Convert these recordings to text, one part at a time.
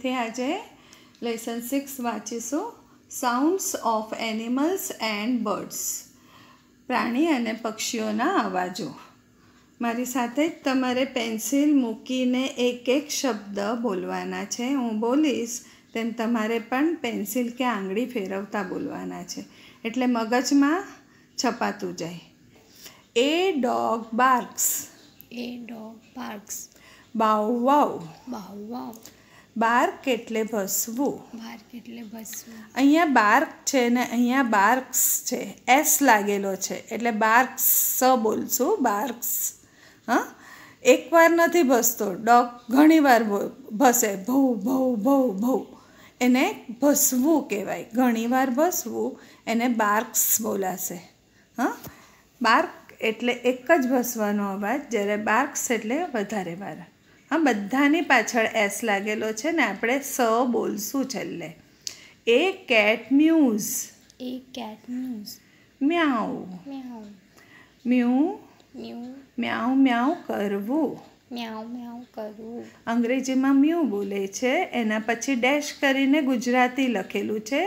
ફરીથી આજે લેસન 6 વાંચીશું. Sounds of animals and birds. પ્રાણી અને પક્ષીઓના અવાજો. મારી સાથે જ તમારે પેન્સિલ મૂકીને એક એક શબ્દ બોલવાના છે. હું બોલીશ તેમ તમારે પણ પેન્સિલ કે આંગળી ફેરવતા બોલવાના છે, એટલે મગજમાં છપાતું જાય. A dog barks. A dog barks. Bow wow. Bow wow. Bark એટલે ભસવું. Bark એટલે ભસવું. અહીંયા બાર્ક છે ને અહીંયા બાર્ક્સ છે, એસ લાગેલો છે એટલે બાર્ક્સ બોલશું. બાર્ક્સ. હા, એકવાર નથી ભસતો. ડોગ ઘણીવાર ભસે. ભૌ ભૌ ભૌ ભૌ, એને ભસવું કહેવાય. ઘણીવાર ભસવું એને બાર્ક્સ બોલાશે. હા, બાર્ક એટલે એક જ ભસવાનો અવાજ, જ્યારે બાર્ક્સ એટલે વધારે વાર. હા, બધાની પાછળ એસ લાગેલો છે ને આપણે સ બોલશું છેલ્લે. A cat mews. A cat mews. Meow. Meow. Mew Mew. Meow meow કરવું. Meow meow કરવું. અંગ્રેજીમાં મ્યુ બોલે છે, એના પછી ડેશ કરીને ગુજરાતી લખેલું છે.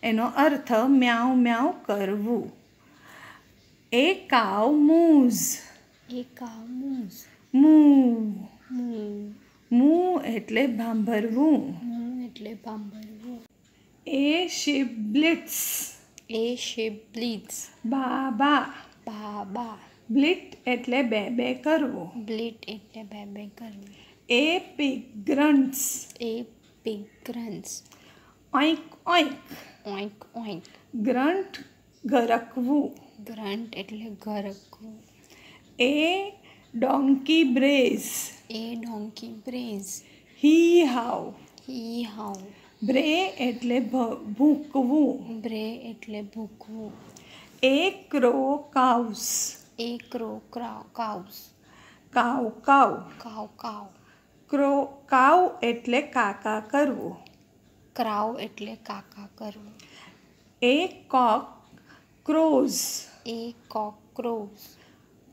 એનો અર્થ મ્યાઉ મ્યાઉ કરવું. એ કાવ મૂઝ. A cow moves. મૂ. Moo. મૂ એટલે ભાંભરવું. Moo એટલે ભાંભરવું. એ શીપ બ્લિટ્સ. A sheep bleats. બા બા. Baa baa. બ્લિટ એટલે બે બે કરવું. Bleat એટલે બે બે કરવું. A pig grunts. A pig grunts. Oink oink. Oink oink. Grunt ગરકવું. Grunt એટલે ગરકવું. A donkey brays. A donkey brays. Hee haw. Hee haw. Bray એટલે ભૂકવું. Bray એટલે ભૂકવું. A crow caws. A crow cows. કાવ કાવ. Cow cow. ક્રો કાવ એટલે કાકા કરવું. Crow એટલે કાકા કરવું. A cock crows. A cock crows.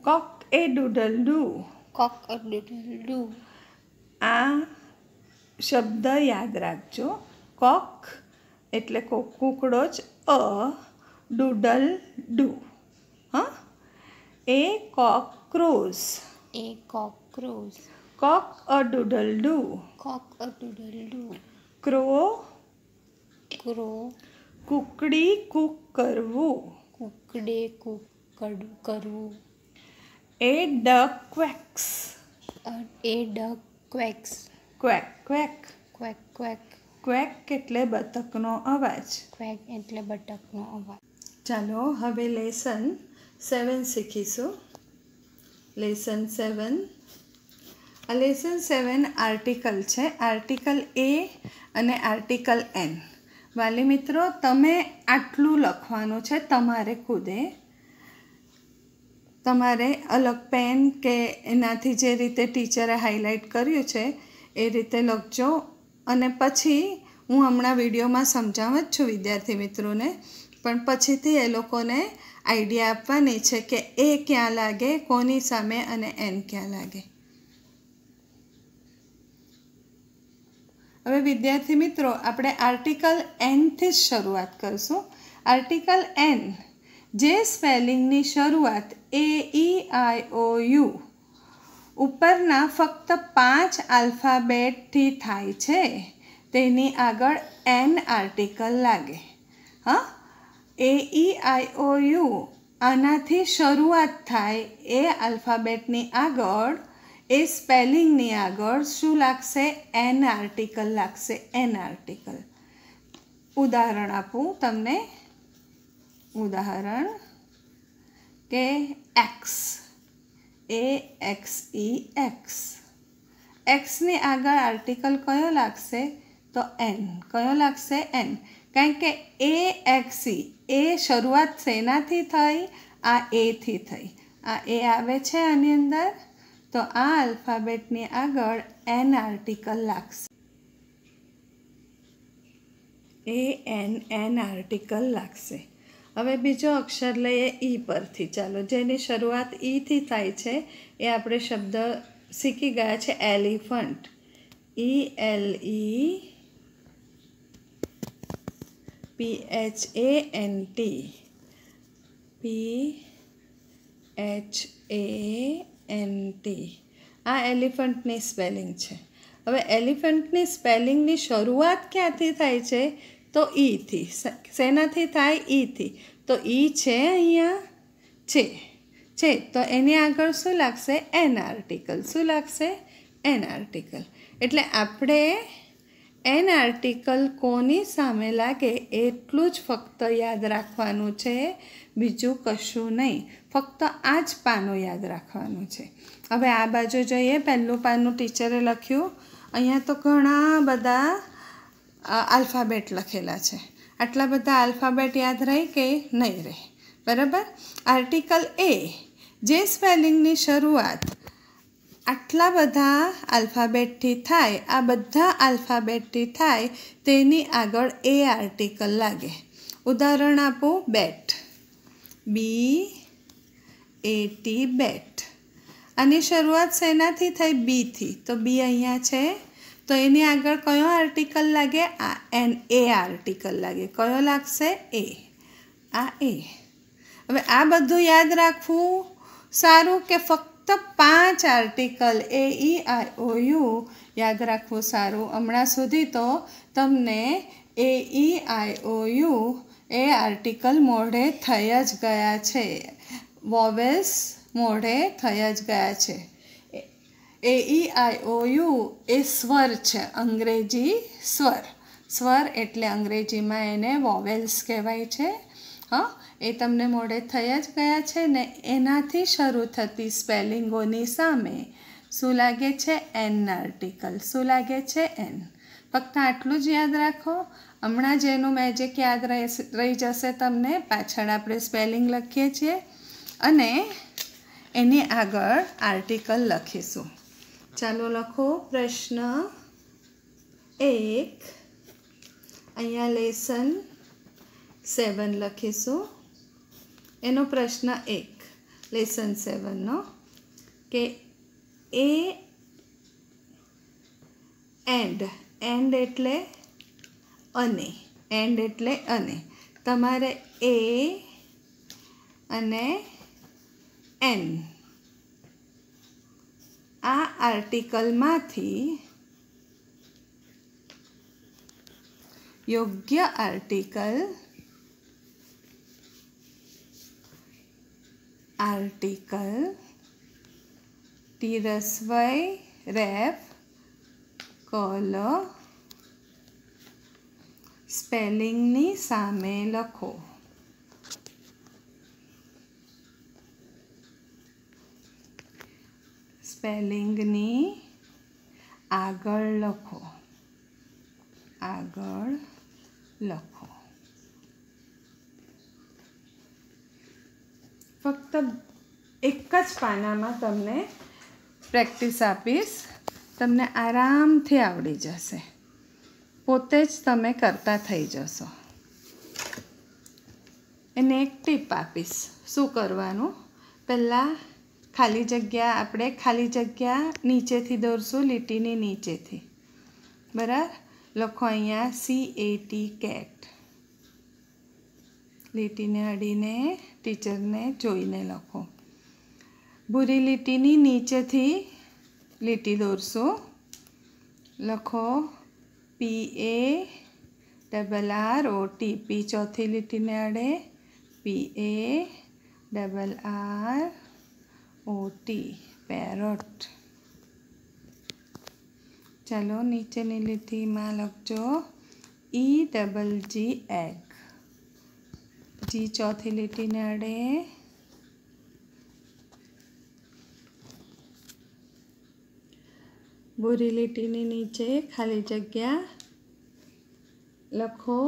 Cock a doodle doo. Cock a doodle doo. આ શબ્દ યાદ રાખજો. કોક એટલે કૂકડો જ. Doodle doo. હા, a cock crows. A cock crows. Cock a doodle doo. Cock a doodle doo. Crow Crow. કુકડી કૂક કરવું. કુકડે કૂક કરવું. A duck quacks. A duck quacks. Quack quack. Quack quack. Quack એટલે બતકનો અવાજ. Quack એટલે બટકનો અવાજ. ચાલો હવે લેસન 7 શીખીશું. લેસન 7. આ લેસન 7 આર્ટિકલ છે. આર્ટિકલ એ અને આર્ટિકલ એન. વાલી મિત્રો, તમે આટલું લખવાનું છે તમારે ખુદે. તમારે અલગ પેન કે એનાથી જે રીતે ટીચરે હાઇલાઇટ કર્યું છે એ રીતે લખજો. અને પછી હું હમણાં વિડીયોમાં સમજાવું જ છું વિદ્યાર્થી મિત્રોને, પણ પછીથી એ લોકોને આઈડિયા આપવાની છે કે એ ક્યાં લાગે, કોની સામે, અને એન ક્યાં લાગે. હવે વિદ્યાર્થી મિત્રો, આપણે આર્ટિકલ એનથી જ શરૂઆત કરશું. આર્ટિકલ એન જે સ્પેલિંગની શરૂઆત એ ઈ આઈ ઓ યુ ઉપરના ફક્ત 5 આલ્ફાબેટથી થાય છે તેની આગળ એન આર્ટિકલ લાગે. હા, એ ઈ આઈ ઓ યુ આનાથી શરૂઆત થાય. એ આલ્ફાબેટની આગળ, એ સ્પેલિંગની આગળ શું લાગશે? એન આર્ટિકલ લાગશે. An article. ઉદાહરણ આપું તમને. ઉદાહરણ કે એક્સ. એ એક્સ ઈ એક્સ. એક્સની આગળ આર્ટિકલ કયો લાગશે? તો એન. કયો લાગશે? એન. કારણ કે એ એક્સ ઈ, એ શરૂઆત શેનાથી થઈ? આ એથી થઈ. આ એ આવે છે આની અંદર, તો આ આલ્ફાબેટની આગળ એન આર્ટિકલ લાગશે. એ એન આર્ટિકલ લાગશે. હવે બીજો અક્ષર લઈએ ઈ પરથી. ચાલો, જેની શરૂઆત ઈથી થાય છે એ આપણે શબ્દ શીખી ગયા છે. એલિફન્ટ. ELE PHANT આ એલિફન્ટની સ્પેલિંગ છે. હવે એલિફન્ટની સ્પેલિંગની શરૂઆત ક્યાંથી થાય છે? તો ઈથી. શેનાથી થાય? ઈથી. તો ઈ છે અહીંયા છે તો એની આગળ શું લાગશે? An article. શું લાગશે? An article. એટલે આપણે એન આર્ટિકલ કોની સામે લાગે એટલું જ ફક્ત યાદ રાખવાનું છે, બીજું કશું નહીં. ફક્ત આ જ પાનું યાદ રાખવાનું છે. હવે આ બાજુ જોઈએ. પહેલું પાનું ટીચરે લખ્યું. અહીંયા તો ઘણા બધા આલ્ફાબેટ લખેલા છે. આટલા બધા આલ્ફાબેટ યાદ રહે કે નહીં રહે? બરાબર. આર્ટિકલ એ જે સ્પેલિંગની શરૂઆત આટલા બધા આલ્ફાબેટથી થાય, આ બધા આલ્ફાબેટથી થાય, તેની આગળ એ આર્ટિકલ લાગે. ઉદાહરણ આપું. બેટ. BAT બેટ. આની શરૂઆત શેનાથી થઈ? બીથી. તો બી અહીંયા છે તો એની આગળ કયો આર્ટિકલ લાગે? આ એ આર્ટિકલ લાગે. કયો લાગશે? એ. આ એ. હવે આ બધું યાદ રાખવું સારું કે ફક્ત 5 આર્ટિકલ AEIOU યાદ રાખવું સારું? હમણાં સુધી તો તમને AEIOU એ આર્ટિકલ મોઢે થઈ જ ગયા છે. વોવેલ્સ મોઢે થઈ જ ગયા છે. AEIOU એ સ્વર છે, અંગ્રેજી સ્વર. સ્વર એટલે અંગ્રેજીમાં એને વોવેલ્સ કહેવાય છે. એ તમને મોઢે થઈ જ ગયા છે ને. એનાથી શરૂ થતી સ્પેલિંગોની સામે શું લાગે છે? An article. શું લાગે છે? એન. ફક્ત આટલું જ યાદ રાખો. હમણાં જ એનું મેજિક યાદ રહી જશે તમને. પાછળ આપણે સ્પેલિંગ લખીએ છીએ અને એની આગળ આર્ટિકલ લખીશું. ચાલો લખો. પ્રશ્ન 1. અહીંયા લેસન 7 લખીશું. એનો પ્રશ્ન 1 લેસન 7નો કે એન્ડ એટલે અને. એન્ડ એટલે અને. તમારે એ અને એન આ આર્ટિકલમાંથી યોગ્ય આર્ટિકલ તીરસ્વય રેફ કલ સ્પેલિંગની સામે લખો. સ્પેલિંગની આગળ લખો. ફક્ત એક જ પાનામાં તમને પ્રેક્ટિસ આપીશ. તમને આરામથી આવડી જશે. પોતે જ તમે કરતા થઈ જશો. એને એક ટીપ આપીશ. શું કરવાનું? પહેલાં ખાલી જગ્યા આપણે ખાલી જગ્યા નીચેથી દોરશું. લીટીની નીચેથી. બરાબર. લખો અહીંયા CAT કેટ. લીટીને અડીને ટીચરને જોઈને લખો. ભૂરી લીટીની નીચેથી લીટી દોરશું. લખો PARROT. પી ચોથી લીટીને અડે. PARROT parrot. ચાલો નીચેની લીટીમાં લખજો EGG એગ. જી ચોથી લીટીને અડે. ભૂરી લીટીની નીચે ખાલી જગ્યા લખો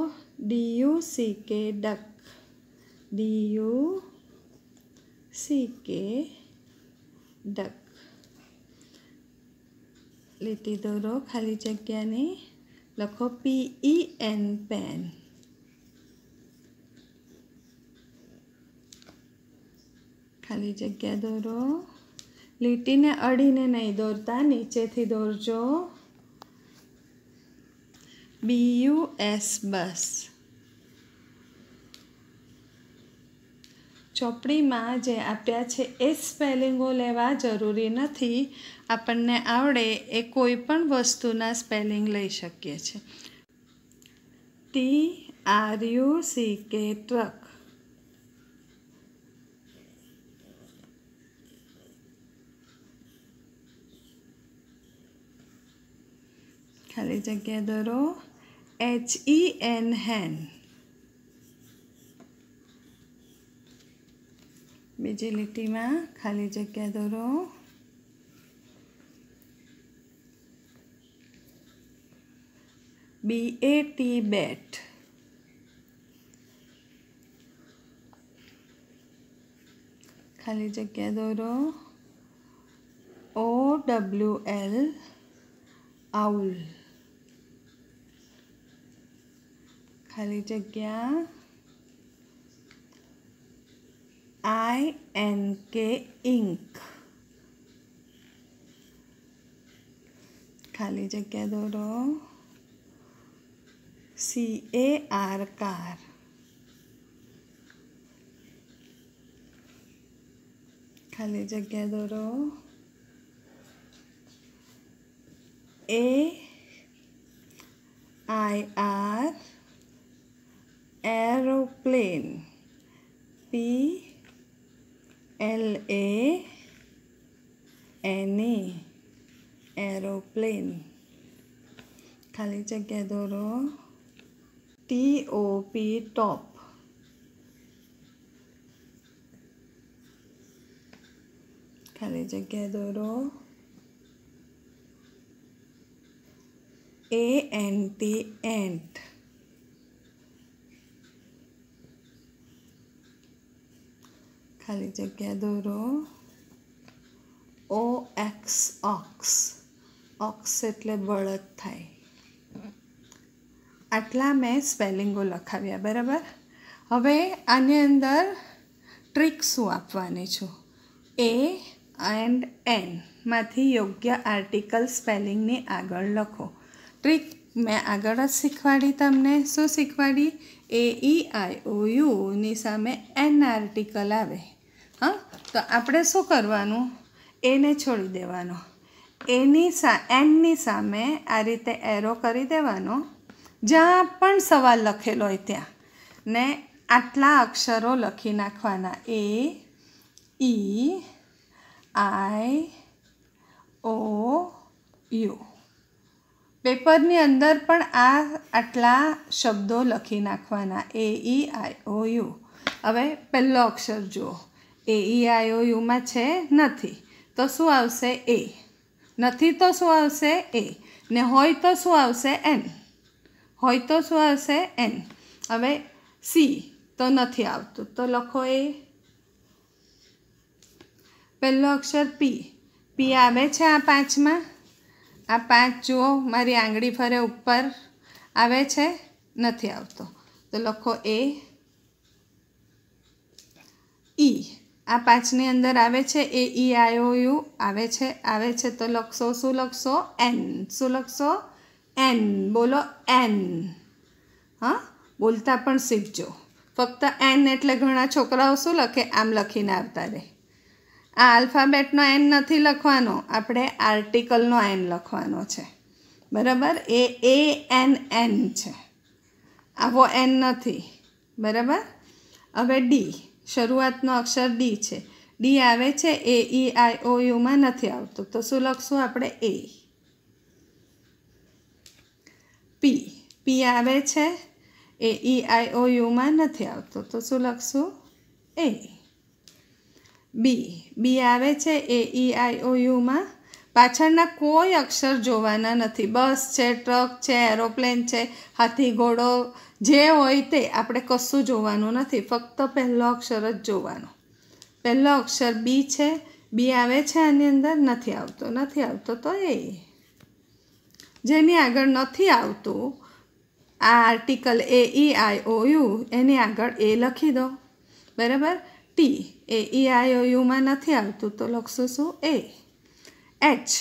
DUCK ડક. DUCK duck. લીટી દોરો ખાલી જગ્યાની. લખો PEN પેન. ખાલી જગ્યા દોરો. લીટીને અડીને નહીં દોરતા, નીચેથી દોરજો. BUS બસ. ચોપડીમાં જે આપ્યા છે એ સ્પેલિંગો લેવા જરૂરી નથી. આપણને આવડે એ કોઈ પણ વસ્તુના સ્પેલિંગ લઈ શકીએ છીએ. TRUCK truck. ખાલી જગ્યા દોરો. HEN હેન. બીજી લીટીમાં ખાલી જગ્યા દોરો. BAT બેટ. ખાલી જગ્યા દોરો. OWL owl. ખાલી જગ્યા. INK ink. ખાલી જગ્યા દોરો. CAR car. ખાલી જગ્યા દોરો. AIR aeroplane. PLANE aeroplane. ખાલી જગ્યા દોરો. TOP ટોપ. ખાલી જગ્યા દોરો. ANT ant. ખાલી જગ્યા દોરો. OX ox. ઓક્સ એટલે બળદ થાય. આટલા મેં સ્પેલિંગો લખાવ્યા, બરાબર. હવે આની અંદર ટ્રીક શું આપવાની છું? A and N માંથી યોગ્ય આર્ટિકલ સ્પેલિંગની આગળ લખો. ટ્રીક મેં આગળ જ શીખવાડી તમને. શું શીખવાડી? AEIOU ની સામે N આર્ટિકલ આવે. હા, તો આપણે શું કરવાનું? એને છોડી દેવાનો. Nની સામે આ રીતે એરો કરી દેવાનો, જ્યાં પણ સવાલ લખેલો હોય ત્યાં, ને આટલા અક્ષરો લખી નાખવાના. AEIOU. પેપરની અંદર પણ આટલા શબ્દો લખી નાખવાના. AEIOU. હવે પહેલો અક્ષર જુઓ. AEIOUમાં છે નથી, તો શું આવશે? A. નથી તો શું આવશે? A. ને હોય તો શું આવશે? N. હોય તો શું આવશે? N. હવે C તો નથી આવતું, તો લખો A. પહેલો અક્ષર P. P આવે છે આ 5માં. આ 5 જુઓ, મારી આંગળી ફરે ઉપર આવે છે, નથી આવતો, તો લખો A. E. આ 5ની અંદર આવે છે. AEIOU આવે છે, તો લખશો. શું લખશો? N. શું લખશો? N. બોલો N. હા, બોલતા પણ શીખજો. ફક્ત N એટલે ઘણા છોકરાઓ શું લખે? આમ લખીને આવતા રહે. આ આલ્ફાબેટનો N નથી લખવાનો, આપણે આર્ટિકલનો N લખવાનો છે, બરાબર. ANN છે, આવો N નથી, બરાબર. હવે D. શરૂઆતનો અક્ષર D છે. D આવે છે. AEIOUમાં નથી આવતું, તો શું લખશું આપણે? A. P. P આવે છે. AEIOUમાં નથી આવતું, તો શું લખશું? A. B. B આવે છે. AEIOUમાં પાછળના કોઈ અક્ષર જોવાના નથી. બસ છે, ટ્રક છે, એરોપ્લેન છે, હાથી, ઘોડો, જે હોય તે આપણે કશું જોવાનું નથી. ફક્ત પહેલો અક્ષર જ જોવાનો. પહેલો અક્ષર B છે. B આવે છે આની અંદર? નથી આવતો, તો A. જેની આગળ નથી આવતું આ આર્ટિકલ AEIOU, એની આગળ A લખી દો, બરાબર. T. AEIOUમાં નથી આવતું, તો લખશું શું? A. H.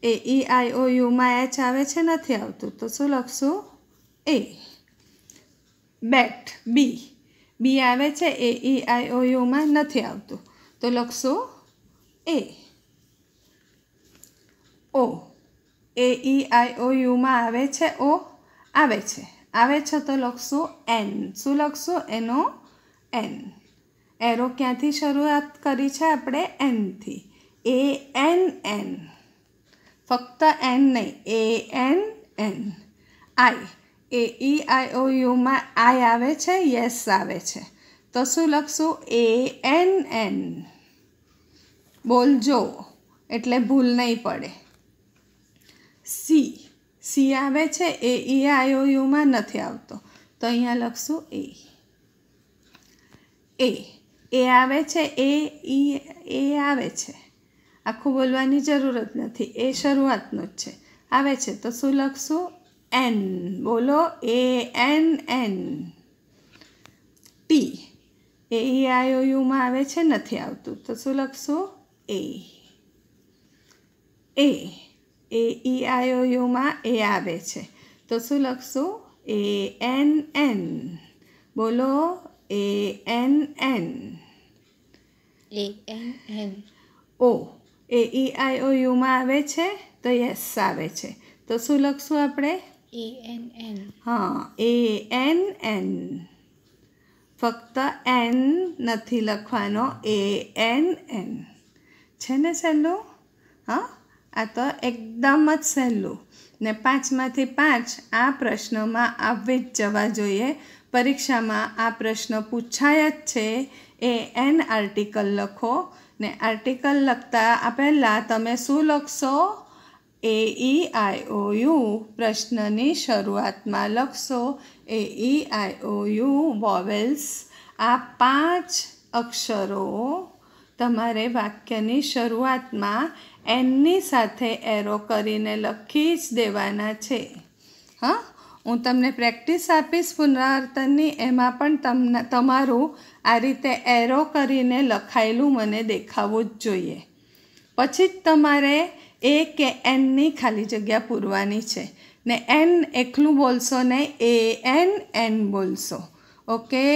AEIOUમાં H આવે છે, નથી આવતું, તો શું લખશું? A. બેટ. B. બી આવે છે AEIOUમાં નથી આવતું તો લખશું A. ઓ AEIOUમાં આવે છે ઓ આવે છે તો લખશું N. શું લખશું એનો N. એરો ક્યાંથી શરૂઆત કરી છે આપણે Nથી. ANN. ફક્ત N નહીં ANN. I AEIOUમાં I આવે છે યસ આવે છે તો શું લખશું ANN. બોલજો એટલે ભૂલ નહીં પડે. સી આવે છે AEIOUમાં નથી આવતો તો અહીંયા લખશું A આવે છે એ આવે છે, આખું બોલવાની જરૂર જ નથી, એ શરૂઆતનું જ છે, આવે છે તો શું લખશું N. બોલો ANN. ટી AEIOUમાં આવે છે નથી આવતું તો શું લખશું A. AEIOUમાં એ આવે છે તો શું લખશું ANN. બોલો ANN. ઓ AEIOUમાં આવે છે તો યસ આવે છે તો શું લખશું આપણે ANN. હા ANN. ફક્ત N નથી લખવાનો ANN છે ને સહેલું. હા આ તો એકદમ જ સહેલું ને 5માંથી 5 આ પ્રશ્નમાં આવી જ જવા જોઈએ. પરીક્ષામાં આ પ્રશ્ન પૂછાય જ છે. AN આર્ટિકલ લખો ને આર્ટિકલ લખતા પહેલાં તમે શું લખશો AEIOU. પ્રશ્નની શરૂઆતમાં લખશો AEIOU વોવેલ્સ. આ 5 અક્ષરો તમારે વાક્યની શરૂઆતમાં Nની સાથે એરો કરીને લખી જ દેવાના છે. હા હું તમને પ્રેક્ટિસ આપીશ પુનરાવર્તનની, એમાં પણ તમારું આ રીતે એરો કરીને લખાયેલું મને દેખાવું જ જોઈએ. પછી જ તમારે A કે Nની ખાલી જગ્યા પૂરવાની છે ને N એકલું બોલશો નહીં ANN બોલશો. ઓકે.